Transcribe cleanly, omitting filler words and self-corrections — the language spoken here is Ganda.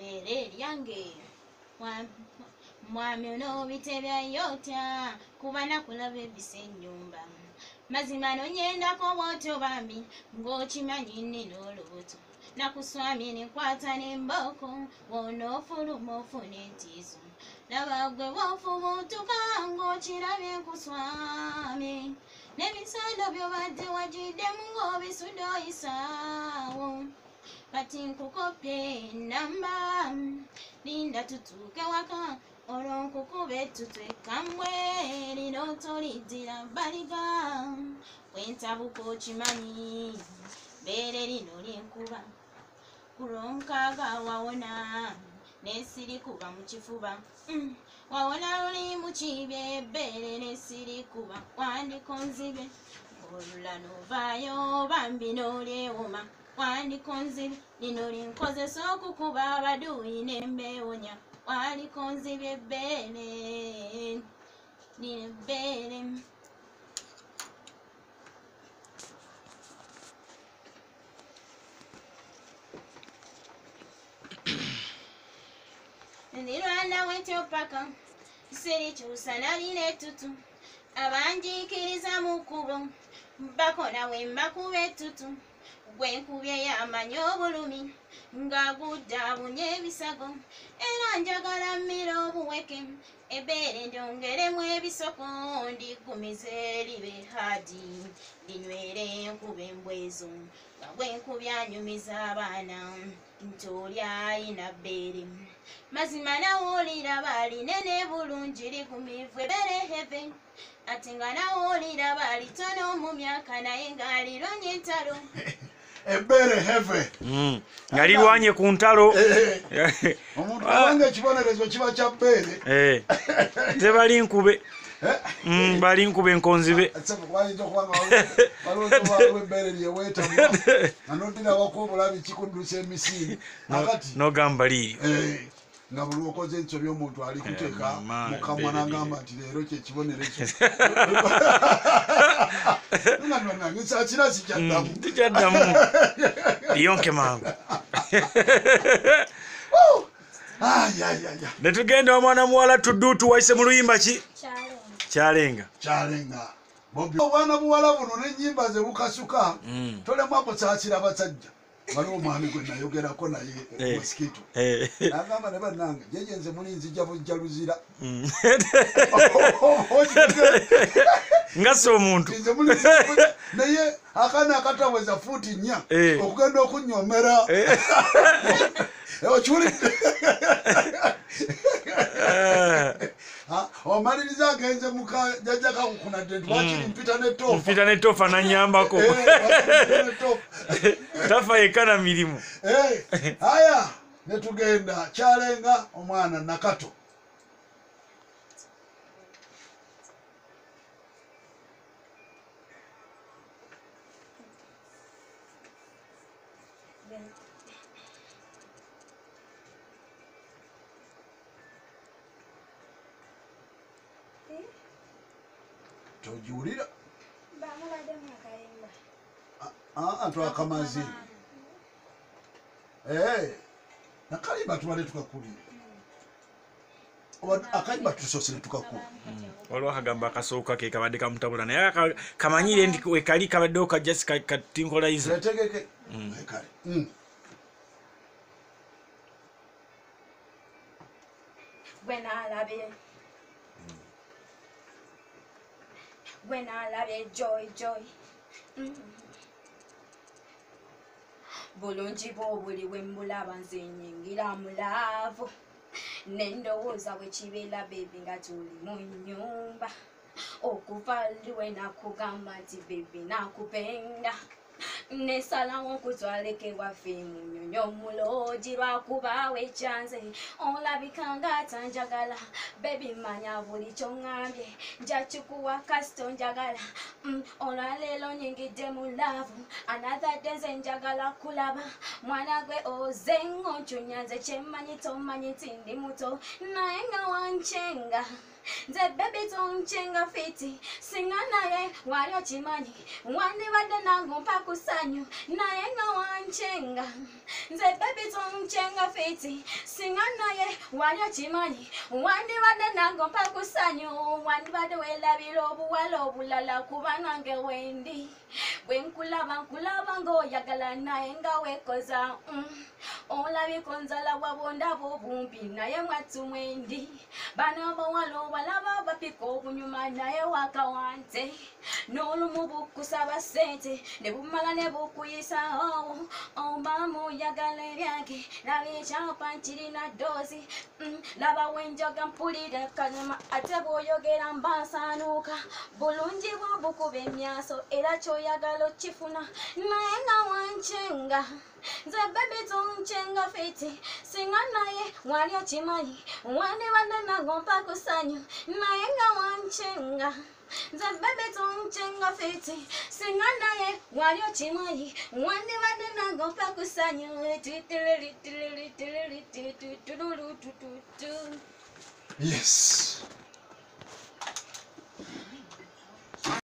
bere lyange mwami onobitebya yotya kuba nakulaba ebisa ennyumba mazima nonyendako bwotyo bambi ng'okimanyi nnina olubuto nakuswamye nenkwata n'emboko wonoofuluma ofuna entiizo laba gwe bwofubutuka ng'okirabye nkuswamye n'ebisando by'obadde wagiddemu ng'obisudde oyisaawo kati nkukopye enamba linda tutuuke waka olwo nkukube tutwekambwe lino toliddira baliga bwentabuka okimanyi beere lino lyenkuba kulonkaaga wawona nesirikuba mu kifuba wawona luli mu kibye ebbeere nesirikuba wandikonzibe olula novaayo bambi n'olyewoma wandikonzibe lino linkozesa okukuba abaduuyi nembeewonya wandikonzibye ebbeere lino ebbeere ndirwana wetopaka sirikyusa nalina ettutu abanjiikiriza mu kkubo bakona we mbakuba ettutu gwenkubye yamanyi obulumi ng'agudde abunya ebisago era njagala mmira obuweke ebbeere ndyongeremu ebisoko ndigumize libe hadi linywere enkuba embwezo nga gwenkubye anyumiza abaana nti oli ayina bbeere mazima nawulira balinene bulungi ligumivu ebbeere heve ate nga nawulira balitono mu myaka naye ng'alironye entalo ebbeere heve nga lirwanye ku ntalo omuntu abanga ekibonerezo kiba kya bbeere tebali nkube bali nkube enkonzibe bayinza okubanga waliwo ebbeere lyeweetamwa nga noddirawako obulabi kikuddusa emisiini akati nogamba liiryo nga buli okoze ensobi omuntu ali kuteeka mukamwa nagamba nti leero kyekibonerezo nange sikyaddamu tikyaddamu liyonke mangu netugenda omwana muwala tudduutu waise mu luyimba ki kyalenga obwana buwala buno n'ennyimba ze bukasuka tolemu akusaasira basajja waliwo omwami gwe nayogerako naye mosikito nagamba ne bannange jeje nze muli nzija bujja luzira nga si omuntu naye akaana akataweza fuuti 4 okugenda okunyomera okiwulidde omaliriza agenze muka jajja kakukunadde nti wakiri mpita netofa nanyambako tafa yekka na mirimu aya netugenda kyalenga omwana nakato tojiwulira twakamazi nakalimba tubale tukakulira akayimba tusosere tukakula waliwo akagamba akasooka ke kabadde kamutabula naye kamanyire ndi wekali kabaddewo kajasi katinkolayiza tegeke kale When I love it, joy. Bulungi bwobuli wembulaba nze nyingira mulaavu nendowooza bwe kibeera bebi nga tuli mu nnyumba okuva liwe nakugamba nti bebi nakupenda nesalawo nkutwaleke waffe mu nnyonyo mulogi lwakuba wekyanze olabika ng'atanjagala bebi manya buli kyoŋŋambye nja kikuwa kasito njagala olwaleero nyingidde mu laavu another day nze njagala kulaba mwana gwe ozengo ncunya nze kyemmanyi tomanyi nti ndi muto naye nga wancyenga nze baby tonchenga fiti singa naye wali okimanyi wandibadde nange mpa ku ssanyu naye nga wanchenga nze baby tonchenga fiti singa naye wali okimanyi wandibadde nange mpa ku ssanyu wandibadde weelabira obuwala obulala kuba nange wendi bwe nkulaba ng'oyagala naye nga weekoza olabika onzala wabondaba obumpi naye mwattu mwendi bano abawala obalaba bapika obunyuma naye wakawante n'olumu bukusaba ssente ne bumala ne bukuyisa obamu oyagala ebyange laba ekyapa nkirina ddoozi laba wenjoga mpulira kanyuma ate bw'oyogera mbansaanuuka bulungi bwa bukuba emyaso era ky'oyagala okifuna naye nga wanchenga nze baby tonchenga fiti singa naye wali okimanyi wandibadde nange mpa ku ssanyu naye nga wanchenga nze baby tonchenga fiti singa naye wali okimanyi wandibadde nange mpa ku ssanyu Yes.